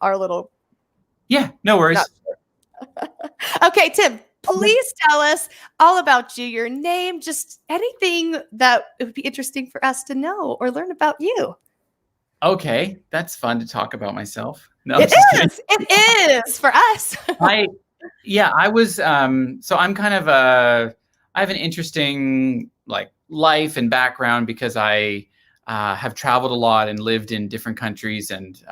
our little. Yeah, no worries. Okay, Tim, please tell us all about you, your name, just anything that would be interesting for us to know or learn about you. Okay, that's fun to talk about myself. No, It just kidding. is. It is for us. I was so I'm kind of I have an interesting like life and background because I have traveled a lot and lived in different countries, and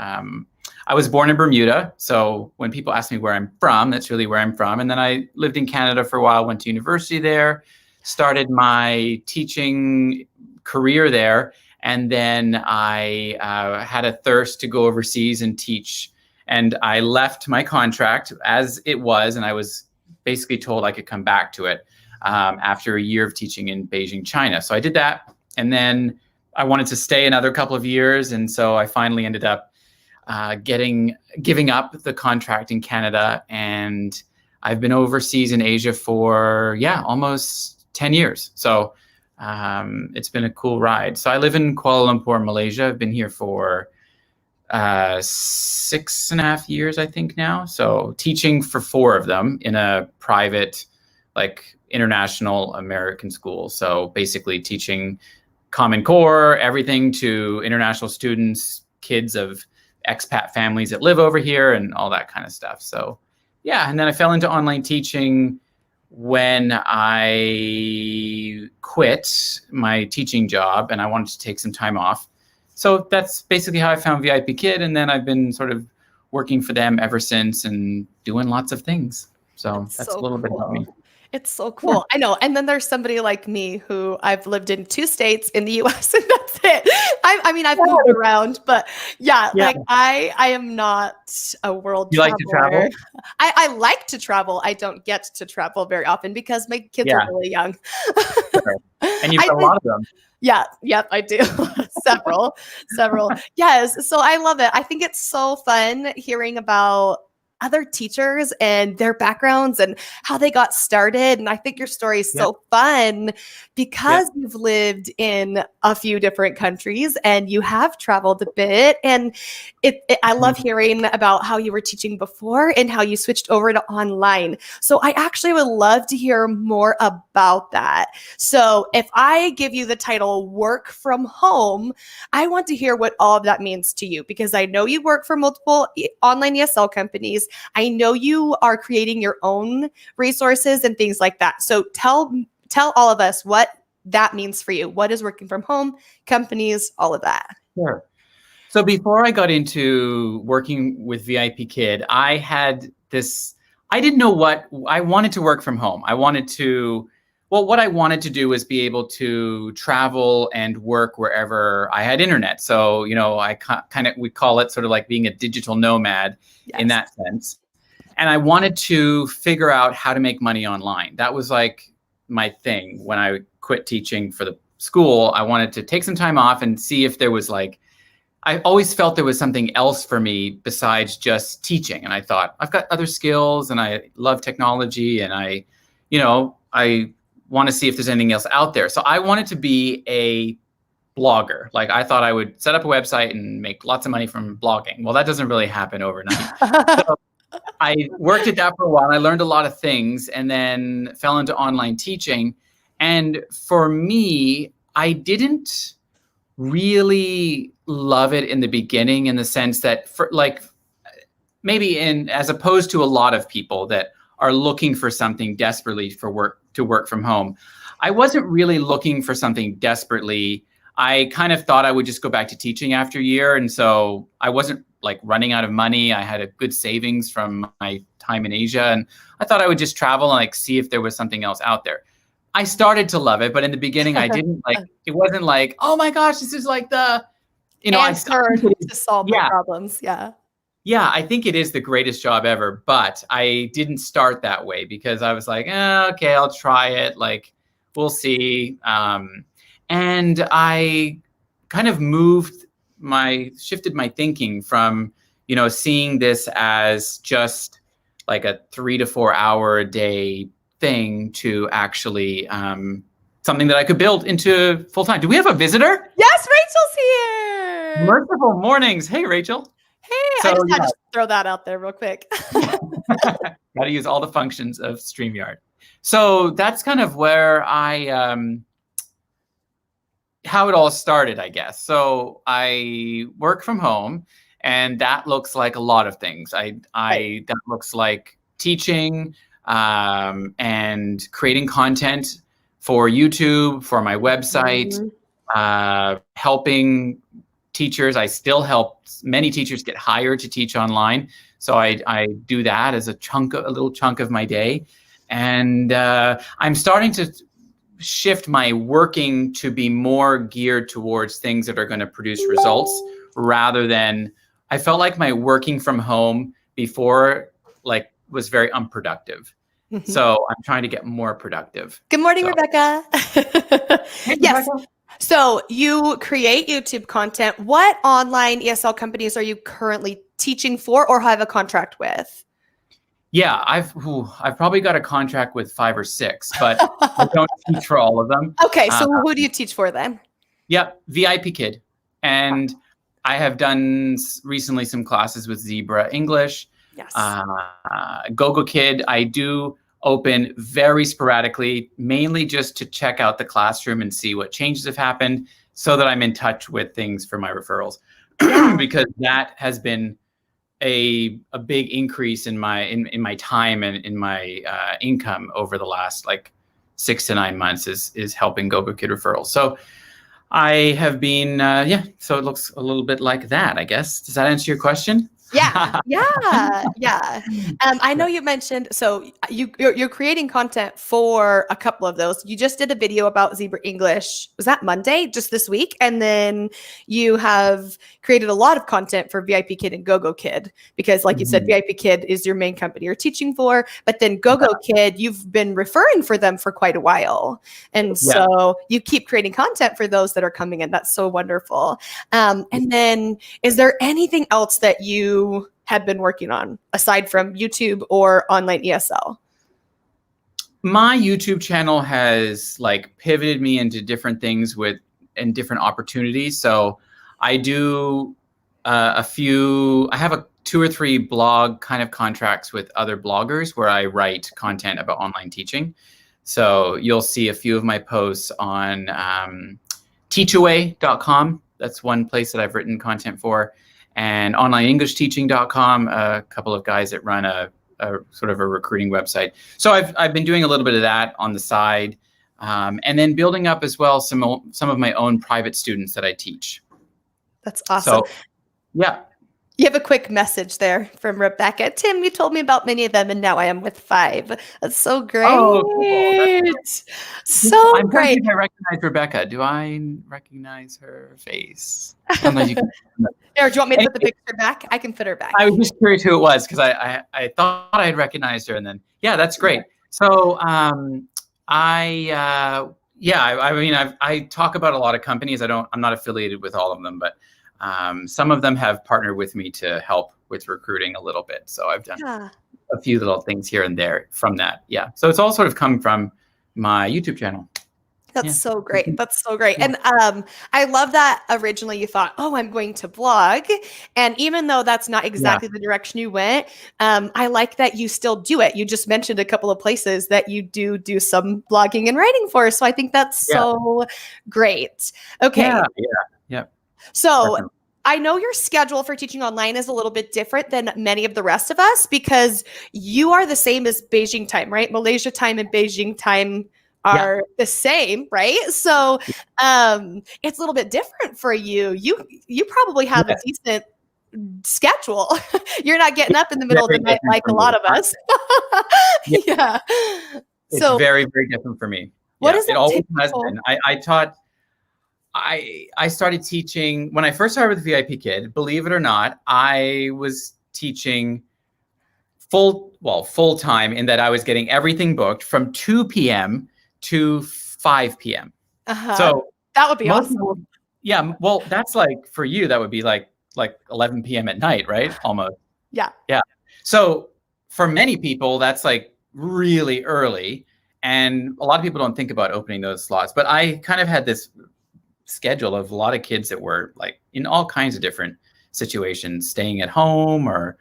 I was born in Bermuda. So when people ask me where I'm from, that's really where I'm from. And then I lived in Canada for a while, went to university there, started my teaching career there. And then I had a thirst to go overseas and teach. And I left my contract as it was, and I was basically told I could come back to it after a year of teaching in Beijing, China. So I did that. And then I wanted to stay another couple of years. And so I finally ended up giving up the contract in Canada. And I've been overseas in Asia for, almost 10 years. So it's been a cool ride. So I live in Kuala Lumpur, Malaysia. I've been here for 6.5 years, I think now. So teaching for 4 of them in a private, like international American school. So basically teaching Common Core, everything to international students, kids of expat families that live over here and all that kind of stuff. So yeah, and then I fell into online teaching when I quit my teaching job and I wanted to take some time off. So that's basically how I found VIPKid, and then I've been sort of working for them ever since and doing lots of things. So that's a little bit about me. It's so cool. Yeah. I know. And then there's somebody like me who I've lived in 2 states in the US and that's it. I mean, I've moved around, but like I am not a world traveler. Like to travel? I like to travel. I don't get to travel very often because my kids are really young. And you've got a lot of them. Yeah. Yep, I do. Several. Yes. So I love it. I think it's so fun hearing about other teachers and their backgrounds and how they got started. And I think your story is so fun because you've lived in a few different countries and you have traveled a bit. And I love hearing about how you were teaching before and how you switched over to online. So I actually would love to hear more about that. So if I give you the title work from home, I want to hear what all of that means to you, because I know you work for multiple online ESL companies. I know you are creating your own resources and things like that. So tell all of us what that means for you. What is working from home, companies, all of that? Sure. So before I got into working with VIPKid, I had this, I didn't know what, I wanted to work from home. What I wanted to do was be able to travel and work wherever I had internet. So, we call it sort of like being a digital nomad in that sense. And I wanted to figure out how to make money online. That was like my thing. When I quit teaching for the school, I wanted to take some time off and see if there was I always felt there was something else for me besides just teaching. And I thought, I've got other skills and I love technology and I want to see if there's anything else out there. So I wanted to be a blogger. Like I thought I would set up a website and make lots of money from blogging. Well, that doesn't really happen overnight. So I worked at that for a while. I learned a lot of things and then fell into online teaching. And for me, I didn't really love it in the beginning, in the sense that as opposed to a lot of people that are looking for something desperately to work from home. I wasn't really looking for something desperately. I kind of thought I would just go back to teaching after a year. And so I wasn't running out of money. I had a good savings from my time in Asia. And I thought I would just travel and see if there was something else out there. I started to love it, but in the beginning I didn't it wasn't like, oh my gosh, this is like the, answer to solve my problems. Yeah. Yeah, I think it is the greatest job ever, but I didn't start that way because I was like, okay, I'll try it. We'll see. And I kind of shifted my thinking from, seeing this as just like a 3 to 4 hour a day thing to actually something that I could build into full time. Do we have a visitor? Yes, Rachel's here. Merciful mornings. Hey, Rachel. Hey, I So just had yeah, to throw that out there real quick. got to use all the functions of StreamYard. So that's kind of where how it all started, I guess. So I work from home, and that looks like a lot of things. That looks like teaching and creating content for YouTube, for my website, helping teachers. I still help many teachers get hired to teach online. So I do that as a little chunk of my day. And I'm starting to shift my working to be more geared towards things that are going to produce results rather than, I felt like my working from home before was very unproductive. So I'm trying to get more productive. Good morning, Rebecca. Hey, Yes. Rebecca. So you create YouTube content. What online ESL companies are you currently teaching for or have a contract with? Yeah, I've probably got a contract with 5 or 6, but I don't teach for all of them. Okay, so who do you teach for then? Yeah, VIPKid. And I have done recently some classes with Zebra English. Yes. GOGOKID, I do open very sporadically, mainly just to check out the classroom and see what changes have happened so that I'm in touch with things for my referrals. Because that has been a big increase in my time and in my income over the last 6 to 9 months is helping GOGOKID referrals. So I have been, so it looks a little bit like that, I guess. Does that answer your question? Yeah. I know you mentioned, so you're creating content for a couple of those. You just did a video about Zebra English. Was that Monday, just this week? And then you have created a lot of content for VIPKid and GOGOKID because, like you said, VIPKid is your main company you're teaching for. But then GOGOKID, you've been referring for them for quite a while, and so you keep creating content for those that are coming in. That's so wonderful. And then, is there anything else that you have been working on aside from YouTube or online ESL? My YouTube channel has pivoted me into different things and different opportunities. So I do I have 2 or 3 blog kind of contracts with other bloggers where I write content about online teaching. So you'll see a few of my posts on teachaway.com. That's one place that I've written content for. And onlineenglishteaching.com, a couple of guys that run a sort of a recruiting website. So I've been doing a little bit of that on the side, and then building up as well some of my own private students that I teach. That's awesome. So, yeah. You have a quick message there from Rebecca. Tim, you told me about many of them, and now I am with 5. That's so great. Oh, cool. So I'm great. I recognize Rebecca. Do I recognize her face? Sometimes you can. There, do you want me to put the picture back? I can put her back. I was just curious who it was because I thought I had recognized her, and then that's great. So I talk about a lot of companies. I'm not affiliated with all of them, but some of them have partnered with me to help with recruiting a little bit. So I've done a few little things here and there from that. Yeah. So it's all sort of come from my YouTube channel. That's so great. That's so great. And I love that originally you thought, oh, I'm going to blog. And even though that's not exactly the direction you went, I like that you still do it. You just mentioned a couple of places that you do some blogging and writing for. So I think that's so great. Okay. Yeah. So definitely. I know your schedule for teaching online is a little bit different than many of the rest of us because you are the same as Beijing time, right? Malaysia time and Beijing time are the same, right? So it's a little bit different for you. You probably have a decent schedule. You're not getting up in the middle of the night like a lot of us. It's very, very different for me. What is it always has been. I started teaching when I first started with VIPKid. Believe it or not, I was teaching full time in that I was getting everything booked from 2 p.m. to 5 p.m. So that would be awesome. Well, that's for you, that would be like 11 p.m. at night, right? Almost. Yeah. So for many people, that's really early. And a lot of people don't think about opening those slots. But I kind of had this schedule of a lot of kids that were in all kinds of different situations, staying at home or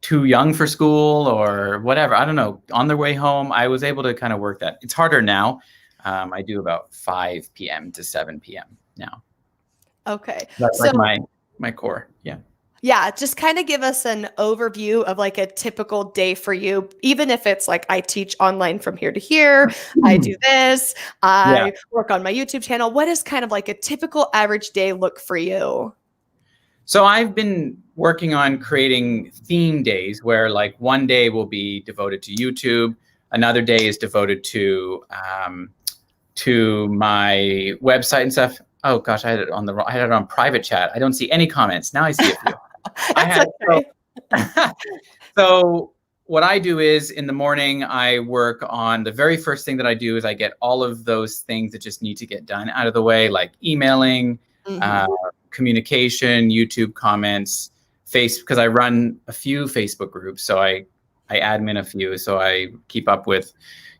too young for school or whatever. I don't know. On their way home, I was able to kind of work that. It's harder now. I do about 5 p.m. to 7 p.m. now. Okay. That's So like my core. Yeah. yeah, just kind of give us an overview of like a typical day for you, even if it's like I teach online from here to here, I do this, Yeah. I work on my YouTube channel. What does kind of like a typical average day look for you? So I've been working on creating theme days where like one day will be devoted to YouTube, another day is devoted to my website and stuff. Oh gosh, I had it on private chat. I don't see any comments. Now I see a few. That's okay. So what I do is in the morning, I work on the very first thing that I do is I get all of those things that just need to get done out of the way, like emailing, communication, YouTube comments, because I run a few Facebook groups. So I admin a few. So I keep up with,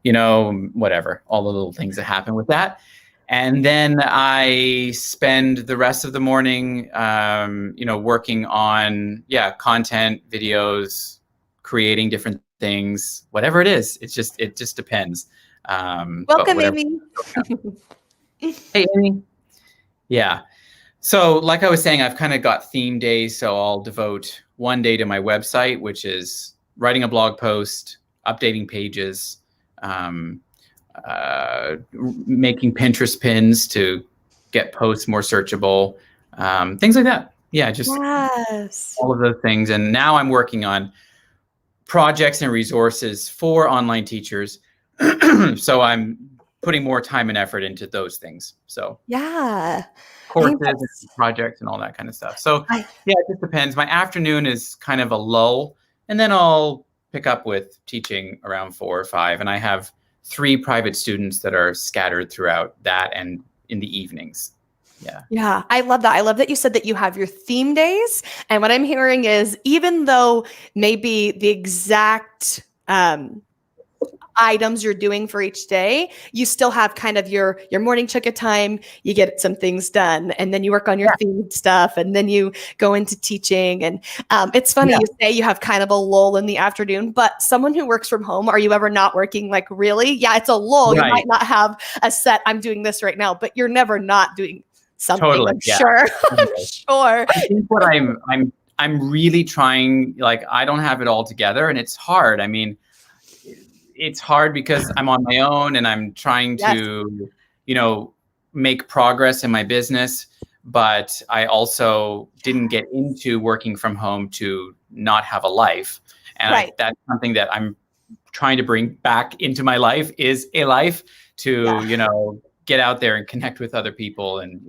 whatever, all the little things that happen with that. And then I spend the rest of the morning, working on, content, videos, creating different things, whatever it is. It just depends. Welcome, Amy. Hey, Amy. Yeah. So like I was saying, I've kind of got theme days. So I'll devote one day to my website, which is writing a blog post, updating pages, making Pinterest pins to get posts more searchable, things like that. Yeah, just all of those things. And now I'm working on projects and resources for online teachers. So I'm putting more time and effort into those things. So courses and projects and all that kind of stuff. So it just depends. My afternoon is kind of a lull, and then I'll pick up with teaching around 4 or 5. And I have 3 private students that are scattered throughout that and in the evenings. Yeah. I love that. I love that you said that you have your theme days. And what I'm hearing is even though maybe the exact items you're doing for each day, you still have kind of your morning chunk of time, you get some things done, and then you work on your theme stuff, and then you go into teaching. And it's funny you say you have kind of a lull in the afternoon, but someone who works from home, are you ever not working? Like, really? Yeah, it's a lull. You might not have a set, I'm doing this right now, but you're never not doing something. Totally. I'm sure. I'm sure. I think what I'm really trying, like, I don't have it all together, and it's hard. I mean, it's hard because I'm on my own and I'm trying to, make progress in my business, but I also didn't get into working from home to not have a life. And that's something that I'm trying to bring back into my life, is a life to, get out there and connect with other people. And,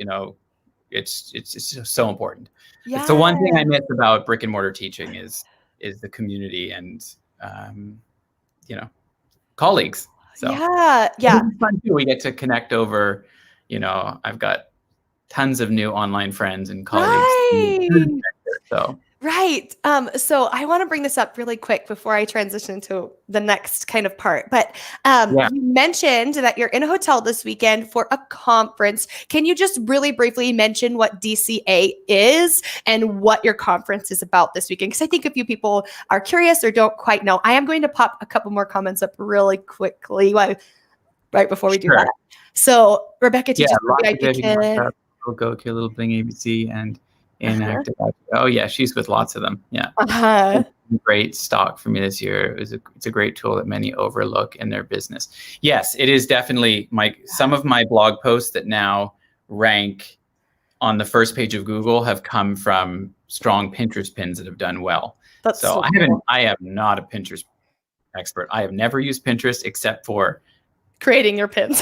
it's just so important. It's the one thing I miss about brick and mortar teaching is the community and, colleagues. So it's fun too. We get to connect over, I've got tons of new online friends and colleagues. So so I want to bring this up really quick before I transition to the next kind of part. But you mentioned that you're in a hotel this weekend for a conference. Can you just really briefly mention what DCA is and what your conference is about this weekend? Because I think a few people are curious or don't quite know. I am going to pop a couple more comments up really quickly right before we do that. So Rebecca teaches VIPKid. GOGOKID, Little Bling ABC, and Inactive. Oh yeah, she's with lots of them. Yeah. Great stock for me this year. It's a great tool that many overlook in their business. Yes, it is definitely some of my blog posts that now rank on the first page of Google have come from strong Pinterest pins that have done well. I am not a Pinterest expert. I have never used Pinterest except for creating your pins.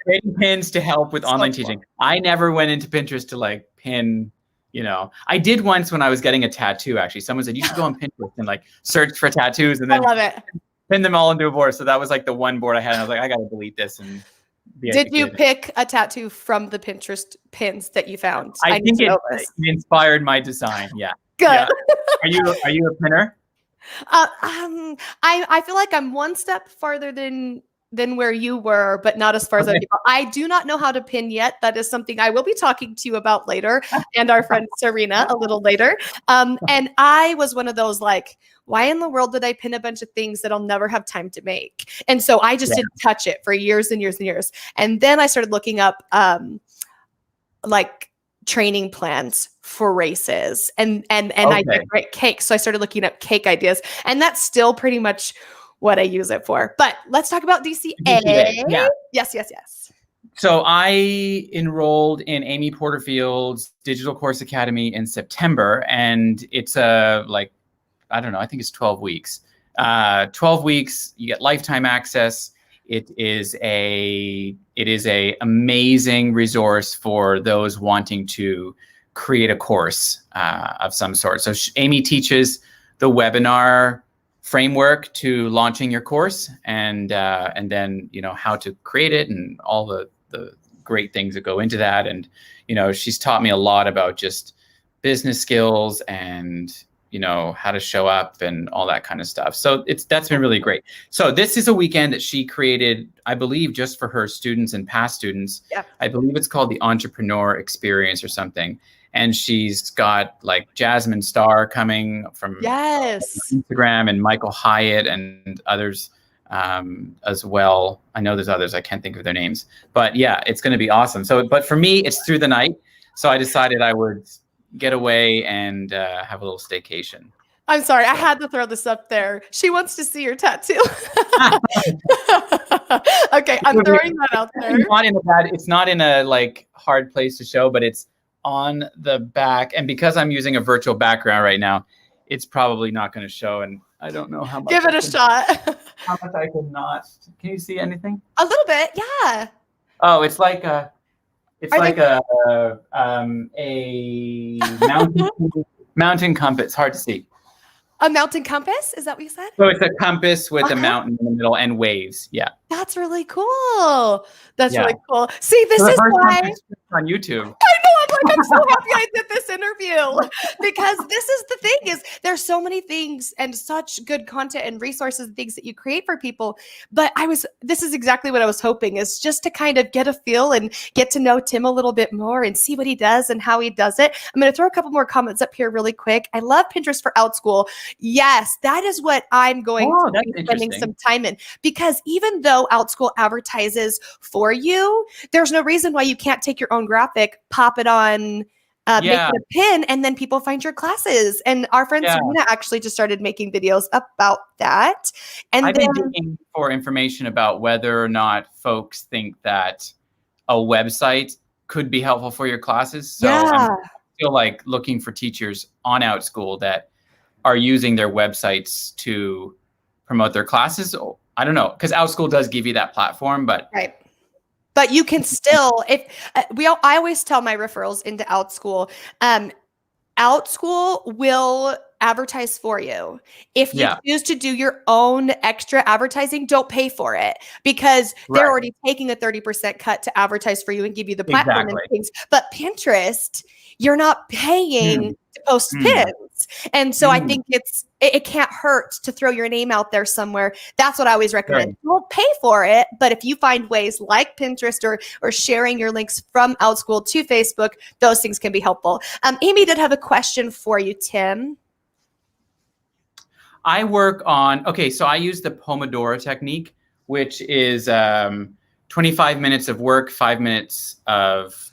Creating pins to help with online teaching. I never went into Pinterest to pin. I did once when I was getting a tattoo. Actually, someone said you should go on Pinterest and search for tattoos and then I love it. Pin them all into a board. So that was the one board I had. And I was like, I got to delete this. And did you pick a tattoo from the Pinterest pins that you found? I think it inspired my design. Yeah. Good. Yeah. Are you a pinner? I feel like I'm one step farther than than where you were, but not as far as other people. I do not know how to pin yet. That is something I will be talking to you about later, and our friend Serena a little later. And I was one of those like, why in the world did I pin a bunch of things that I'll never have time to make? And so I just didn't touch it for years and years and years. And then I started looking up like training plans for races, and I decorate cakes. So I started looking up cake ideas, and that's still pretty much what I use it for. But let's talk about DCA. Yeah. Yes. So I enrolled in Amy Porterfield's Digital Course Academy in September, and it's like, I don't know, I think it's 12 weeks. 12 weeks, you get lifetime access. It is a amazing resource for those wanting to create a course of some sort. So Amy teaches the webinar framework to launching your course, and then how to create it and all the great things that go into that. And she's taught me a lot about just business skills and how to show up and all that kind of stuff. So that's been really great. So this is a weekend that she created, I believe, just for her students and past students. Yeah. I believe it's called the Entrepreneur Experience or something. And she's got like Jasmine Starr coming from Instagram, and Michael Hyatt and others as well. I know there's others, I can't think of their names, but yeah, it's going to be awesome. So, but for me, it's through the night. So I decided I would get away and have a little staycation. I'm sorry, I had to throw this up there. She wants to see your tattoo. Okay, I'm throwing that out there. It's not in a like hard place to show, but it's on the back. And because I'm using a virtual background right now, it's probably not going to show. And I don't know how much. Give it a shot. How much I can not. Can you see anything? A little bit, yeah. Oh, it's like a. It's like a mountain compass. Hard to see. A mountain compass? Is that what you said? So it's a compass with a mountain in the middle and waves. Yeah. That's really cool. That's really cool. See, this is why on YouTube. I know. I'm so happy I did this interview, because this is the thing is there's so many things and such good content and resources and things that you create for people. But this is exactly what I was hoping, is just to kind of get a feel and get to know Tim a little bit more and see what he does and how he does it. I'm going to throw a couple more comments up here really quick. I love Pinterest for Outschool. Yes, that is what I'm going to be spending some time in, because even though Outschool advertises for you, there's no reason why you can't take your own graphic, pop it on, make it a pin, and then people find your classes. And our friend Serena actually just started making videos about that. And I've been looking for information about whether or not folks think that a website could be helpful for your classes. So I feel like looking for teachers on Outschool that are using their websites to promote their classes. I don't know, because Outschool does give you that platform, but But you can still, I always tell my referrals into Outschool, Outschool will advertise for you. If you choose to do your own extra advertising, don't pay for it, because they're already taking a 30% cut to advertise for you and give you the platform and things. But Pinterest, you're not paying to post pins. And so I think it can't hurt to throw your name out there somewhere. That's what I always recommend. You won't pay for it, but if you find ways like Pinterest or sharing your links from Outschool to Facebook, those things can be helpful. Amy did have a question for you, Tim. I work on, so I use the Pomodoro technique, which is 25 minutes of work, 5 minutes of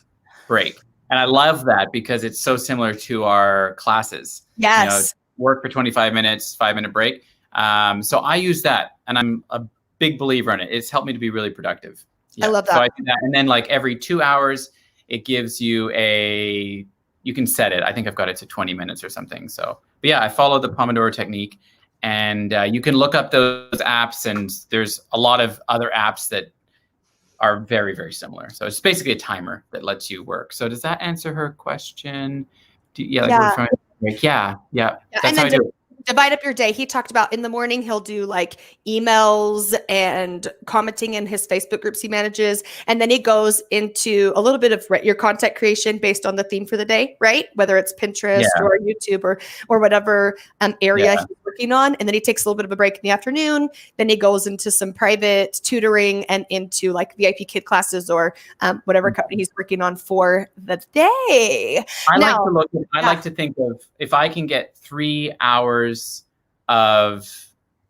break. And I love that because it's so similar to our classes. Yes. Work for 25 minutes, 5-minute break. So I use that, and I'm a big believer in it. It's helped me to be really productive. I love that. So I do that. And then like every 2 hours, it gives you you can set it. I think I've got it to 20 minutes or something. So, but yeah, I follow the Pomodoro technique, and you can look up those apps, and there's a lot of other apps that are very, very similar. So it's basically a timer that lets you work. So does that answer her question? That's how I do it. Divide up your day. He talked about in the morning, he'll do like emails and commenting in his Facebook groups he manages. And then he goes into a little bit of your content creation based on the theme for the day, right? Whether it's Pinterest or YouTube or whatever area he's working on. And then he takes a little bit of a break in the afternoon. Then he goes into some private tutoring and into like VIPKid classes or whatever company he's working on for the day. I like to think of, if I can get 3 hours of,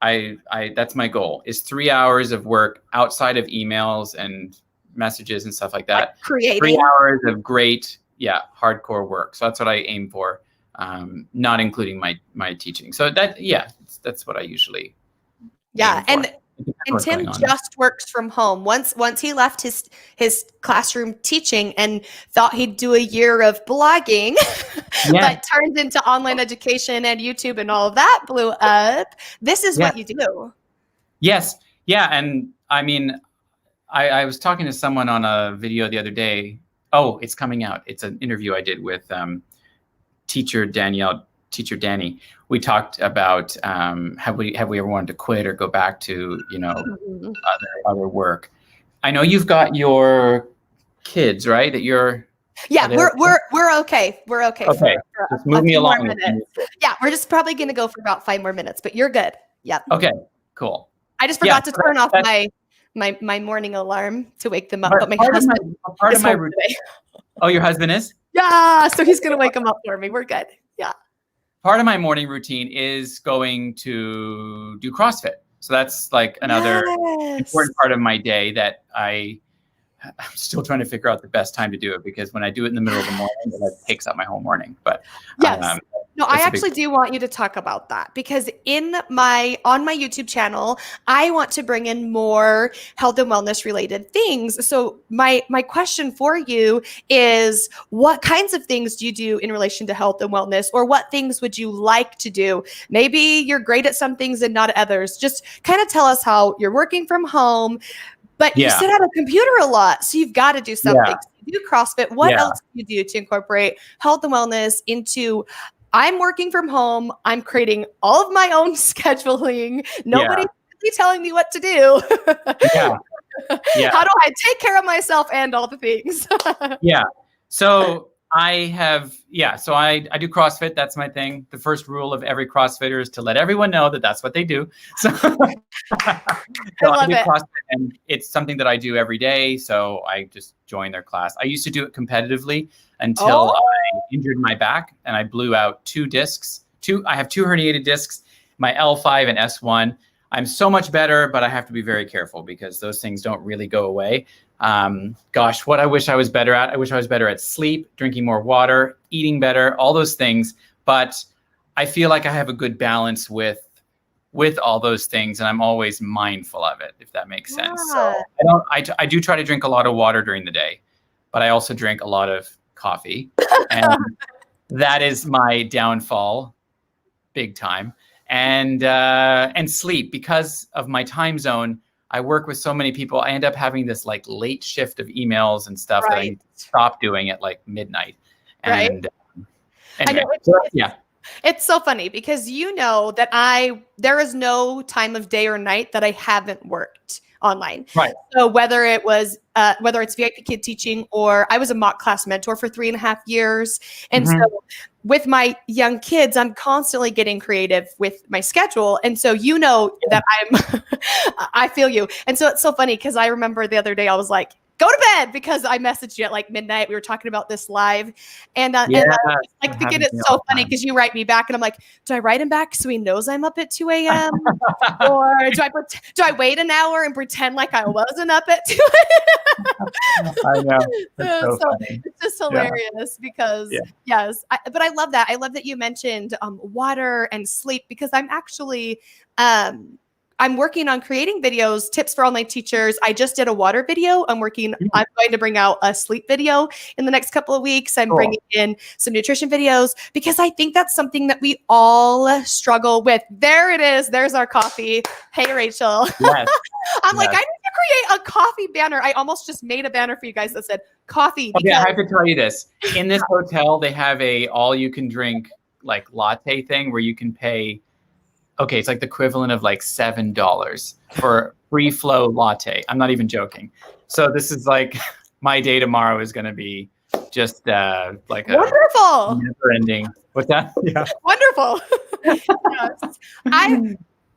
that's my goal, is 3 hours of work outside of emails and messages and stuff like that. Like creating. 3 hours of great, hardcore work. So that's what I aim for, not including my teaching. So that's what I usually aim for. And Tim just works from home. Once he left his classroom teaching and thought he'd do a year of blogging, but turned into online education and YouTube and all of that blew up. This is what you do. Yes. Yeah. And I mean, I was talking to someone on a video the other day. Oh, it's coming out. It's an interview I did with teacher Danny. We talked about have we ever wanted to quit or go back to other work. I know you've got your kids, right? That you're we're okay. We're okay. Okay, just move me along. Yeah, we're just probably gonna go for about 5 more minutes, but you're good. Yeah. Okay. Cool. I just forgot to turn off my morning alarm to wake them up. But my husband part of my routine. Oh, your husband is? Yeah. So he's gonna wake them up for me. We're good. Yeah. Part of my morning routine is going to do CrossFit. So that's like another important part of my day that I'm still trying to figure out the best time to do it, because when I do it in the middle of the morning, it takes up my whole morning. But no, I actually do want you to talk about that, because on my YouTube channel, I want to bring in more health and wellness related things. So my question for you is, what kinds of things do you do in relation to health and wellness, or what things would you like to do? Maybe you're great at some things and not others. Just kind of tell us how you're working from home, but you sit at a computer a lot, so you've got to do something. So you do CrossFit. What else do you do to incorporate health and wellness into? I'm working from home. I'm creating all of my own scheduling. Nobody's really telling me what to do. How do I take care of myself and all the things? So I do CrossFit. That's my thing. The first rule of every CrossFitter is to let everyone know that that's what they do. So, I do CrossFit, and it's something that I do every day. So I just join their class. I used to do it competitively until I injured my back and I blew out 2 discs. I have 2 herniated discs, my L5 and S1. I'm so much better, but I have to be very careful because those things don't really go away. What I wish I was better at. I wish I was better at sleep, drinking more water, eating better, all those things. But I feel like I have a good balance with all those things, and I'm always mindful of it, if that makes sense. So I do try to drink a lot of water during the day, but I also drink a lot of coffee, and that is my downfall, big time. And sleep, because of my time zone. I work with so many people. I end up having this like late shift of emails and stuff that I need to stop doing at like midnight. And anyway, it's so funny because you know that there is no time of day or night that I haven't worked online. Right. So whether it's VIPKid teaching, or I was a mock class mentor for 3.5 years. And so with my young kids, I'm constantly getting creative with my schedule. And so you know that I feel you. And so it's so funny because I remember the other day I was like, go to bed, because I messaged you at like midnight. We were talking about this live. And I think it's so funny because you write me back and I'm like, do I write him back so he knows I'm up at 2 a.m.? Or do I wait an hour and pretend like I wasn't up at 2 a.m.? I know. So funny. It's just hilarious because but I love that. I love that you mentioned water and sleep, because I'm actually I'm working on creating videos, tips for online teachers. I just did a water video. I'm going to bring out a sleep video in the next couple of weeks. I'm bringing in some nutrition videos, because I think that's something that we all struggle with. There it is. There's our coffee. Hey, Rachel. Yes. I'm like, I need to create a coffee banner. I almost just made a banner for you guys that said coffee. I have to tell you this. In this hotel, they have a all-you-can-drink like latte thing where you can pay. Okay, it's like the equivalent of like $7 for free flow latte. I'm not even joking. So this is like my day tomorrow is going to be just like wonderful, never ending What's that? Yeah. Wonderful. Yes.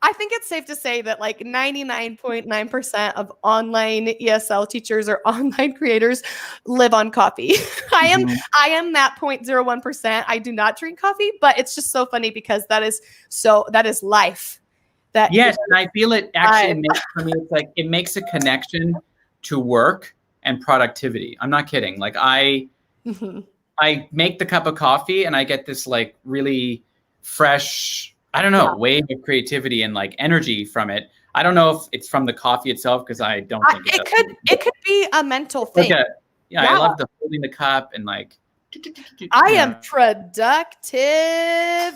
I think it's safe to say that like 99.9% of online ESL teachers or online creators live on coffee. I am that 0.01%. I do not drink coffee, but it's just so funny because that is life. That yes, and I feel it actually makes, for me, it's like it makes a connection to work and productivity. I'm not kidding. Like I make the cup of coffee and I get this like really fresh, I don't know, wave of creativity and like energy from it. I don't know if it's from the coffee itself because I don't think it could be a mental thing. Okay. Yeah, I love the holding the cup and like. I am productive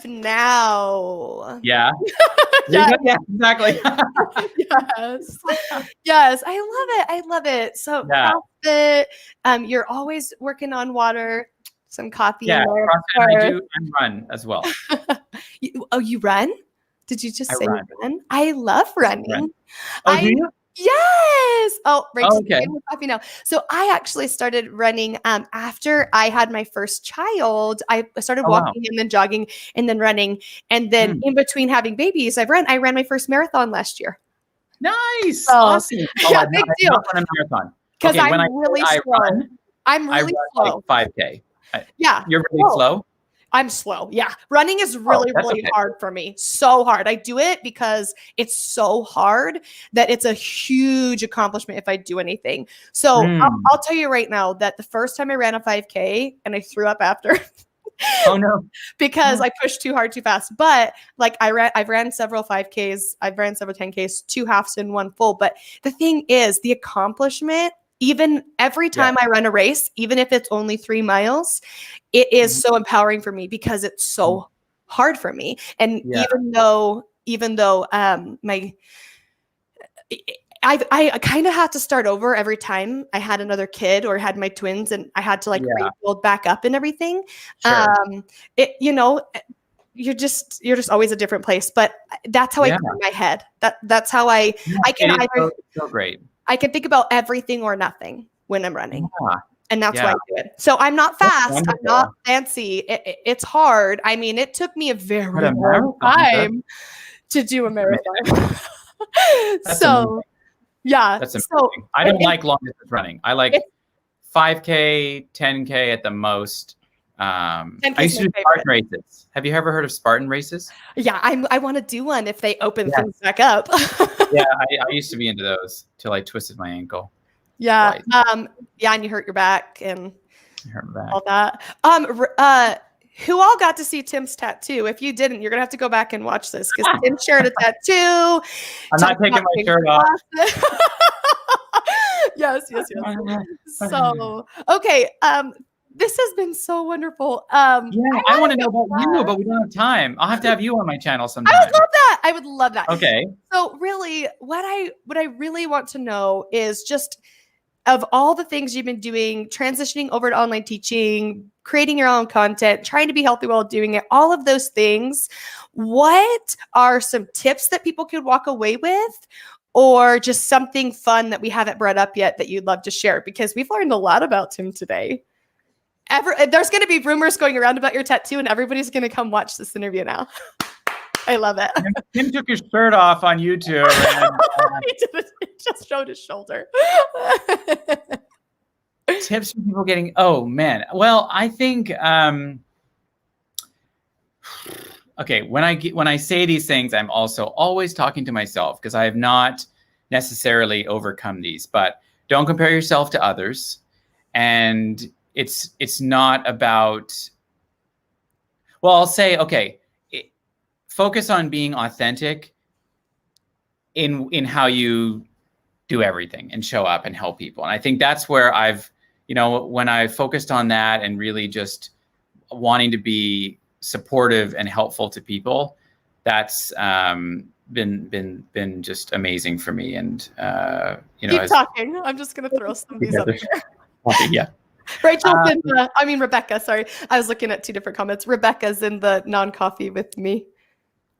now. Yeah. Yeah, exactly. yes. Yes. I love it. So CrossFit, you're always working on water, some coffee. Yeah, CrossFit, I do and run as well. You run? Did you just say run. you run? I love running. Oh, do you? Yes. Oh, Rachel's okay. Coffee now. So I actually started running after I had my first child. I started walking and then jogging and then running. And then in between having babies, I ran my first marathon last year. Nice. Awesome. Yeah, big deal. Not run a marathon. Because I'm really slow. I'm really slow. Like 5K. Yeah. You're really slow? I'm slow. Yeah. Running is really hard for me. So hard. I do it because it's so hard that it's a huge accomplishment if I do anything. So I'll tell you right now that the first time I ran a 5K and I threw up after. Oh no. Because I pushed too hard too fast. But like I've ran several 5Ks, I've ran several 10Ks, 2 halves and 1 full. But the thing is the accomplishment, even every time I run a race, even if it's only 3 miles, it is so empowering for me because it's so hard for me. And even though I kind of had to start over every time I had another kid or had my twins and I had to like rebuild back up and everything. Sure. You're just always a different place, but that's how I put in my head. That's how I can either so great. I can think about everything or nothing when I'm running. And that's why I do it. So I'm not fast. I'm not fancy. It's hard. I mean, it took me a very long time to do a marathon. So yeah. That's amazing. So I don't like long distance running. I like 5K, 10K at the most. I used to do Spartan races. Have you ever heard of Spartan races? Yeah, I want to do one if they open things back up. Yeah, I used to be into those till I twisted my ankle. Yeah. And you hurt your back and all that. Who all got to see Tim's tattoo? If you didn't, you're gonna have to go back and watch this because Tim shared a tattoo. I'm not taking my shirt off. Yes. So okay. This has been so wonderful. I want to know about you, but we don't have time. I'll have to have you on my channel sometime. I would love that. Okay. So really, what I really want to know is just of all the things you've been doing, transitioning over to online teaching, creating your own content, trying to be healthy while doing it, all of those things, what are some tips that people could walk away with? Or just something fun that we haven't brought up yet that you'd love to share? Because we've learned a lot about Tim today. There's going to be rumors going around about your tattoo, and everybody's going to come watch this interview now. I love it. Tim took his shirt off on YouTube. And, he just showed his shoulder. Tips for people getting, oh man. Well, I think, okay, when I say these things, I'm also always talking to myself because I have not necessarily overcome these, but don't compare yourself to others. And it's not about, well, I'll say, okay, focus on being authentic in how you do everything and show up and help people. And I think that's where when I focused on that and really just wanting to be supportive and helpful to people, that's been just amazing for me. And keep talking. I'm just gonna throw some of these up here. Yeah. Rachel's in Rebecca, sorry. I was looking at 2 different comments. Rebecca's in the non-coffee with me.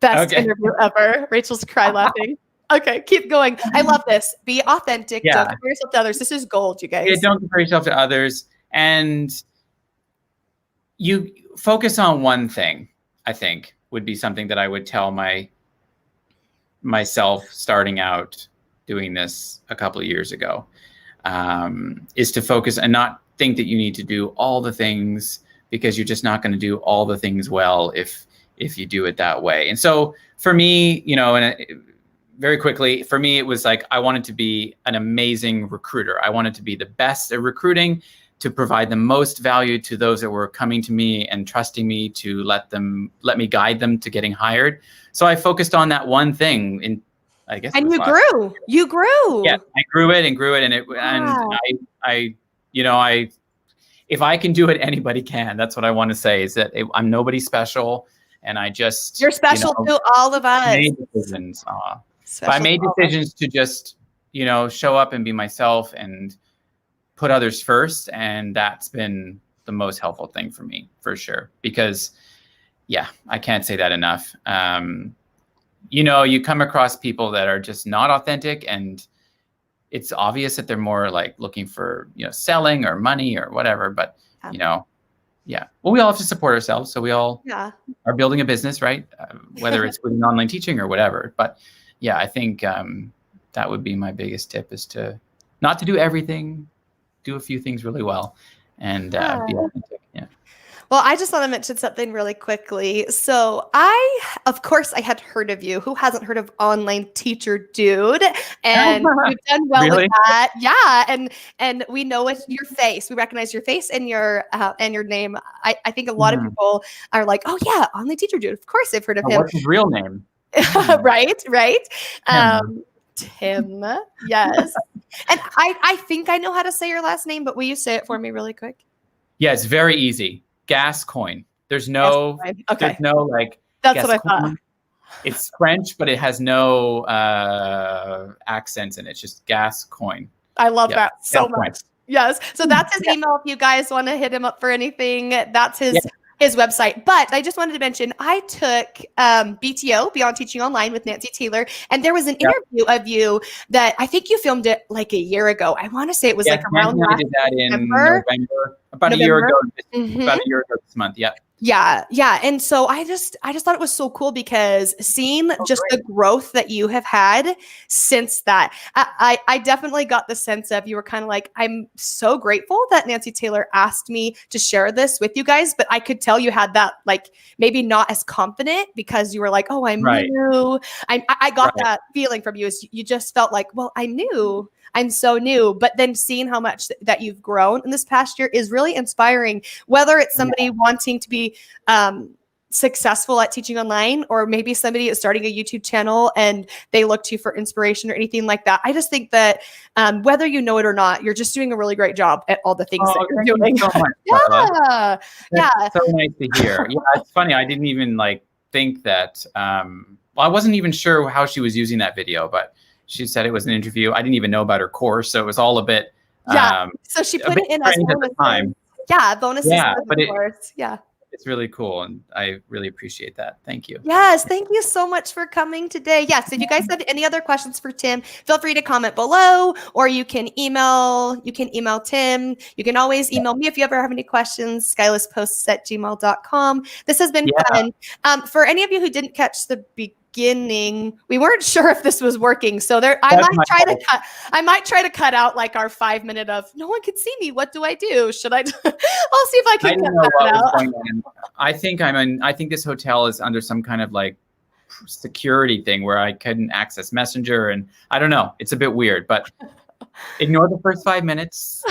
Best interview ever. Rachel's cry laughing. Okay, keep going. I love this. Be authentic. Don't compare yourself to others. This is gold, you guys. Yeah, don't compare yourself to others. And you focus on one thing, I think, would be something that I would tell myself starting out doing this a couple of years ago, is to focus and not think that you need to do all the things, because you're just not going to do all the things well if you do it that way. And so for me, very quickly, for me, it was like, I wanted to be an amazing recruiter. I wanted to be the best at recruiting, to provide the most value to those that were coming to me and trusting me to let me guide them to getting hired. So I focused on that one thing, and I guess. And you grew. Yeah, I grew it, and I if I can do it, anybody can. That's what I want to say, is that I'm nobody special, and I just, you're special to all of us. Made decisions. But I made decisions to just, show up and be myself and put others first. And that's been the most helpful thing for me, for sure. Because, yeah, I can't say that enough. You come across people that are just not authentic, and it's obvious that they're more like looking for, selling or money or whatever. But, yeah. Well, we all have to support ourselves. So we all are building a business, right? Whether it's with online teaching or whatever. But yeah, I think that would be my biggest tip, is to not to do everything, do a few things really well, and be authentic. Yeah. Well, I just want to mention something really quickly. So of course, I had heard of you. Who hasn't heard of Online Teacher Dude? And you've done well with that. Yeah. And we know it's your face. We recognize your face and your name. I think a lot of people are like, oh yeah, Online Teacher Dude. Of course I've heard of him. What's his real name? Right. Tim. Yes. And I think I know how to say your last name, but will you say it for me really quick? Yeah, it's very easy. Gascoigne. There's no like. That's Gascoigne. what I thought. It's French, but it has no accents in it. It's just Gascoigne. I love that so much. Yes. So that's his email if you guys want to hit him up for anything. That's his website. But I just wanted to mention, I took BTO, Beyond Teaching Online, with Nancy Taylor, and there was an interview of you that I think you filmed it like a year ago. I want to say it was like around last November. About a year ago this month. Yeah. Yeah. And so I just thought it was so cool, because seeing the growth that you have had since that, I definitely got the sense of, you were kind of like, I'm so grateful that Nancy Taylor asked me to share this with you guys, but I could tell you had that, like, maybe not as confident, because you were like, oh, I'm new. I got that feeling from you, is you just felt like, well, I'm so new. But then seeing how much that you've grown in this past year is really inspiring, whether it's somebody wanting to be successful at teaching online, or maybe somebody is starting a YouTube channel and they look to you for inspiration or anything like that. I just think that whether you know it or not, you're just doing a really great job at all the things that you're doing. So much, That's so nice to hear. Yeah, it's funny. I didn't even think that. I wasn't even sure how she was using that video, but she said it was an interview. I didn't even know about her course, so it was all a bit. So she put it in as bonuses. Bonuses. Yeah, but course. It's really cool, and I really appreciate that. Thank you. Yes, thank you so much for coming today. Yes, if you guys have any other questions for Tim, feel free to comment below, or you can email Tim. You can always email me if you ever have any questions, skylessposts@gmail.com. This has been fun. For any of you who didn't catch the beginning, we weren't sure if this was working, so I might try to cut out like our 5 minute of no one can see me. What do I do? Should I? I'll see if I can cut that out. I think this hotel is under some kind of like security thing where I couldn't access Messenger, and I don't know. It's a bit weird, but ignore the first 5 minutes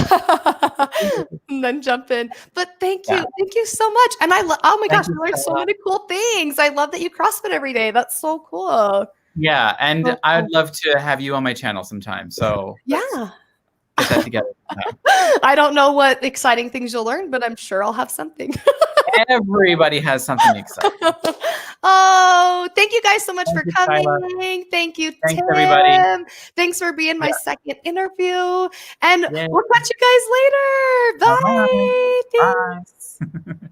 and then jump in. But thank you so much. And oh my gosh, I learned so many cool things. I love that you CrossFit every day. That's so cool. Yeah, and I'd love to have you on my channel sometime. So get that together. I don't know what exciting things you'll learn, but I'm sure I'll have something. Everybody has something exciting. Oh, thank you guys so much for coming. Tyler. Thank you, Thanks, Tim. Everybody. Thanks for being my second interview. And we'll catch you guys later. Bye. Bye.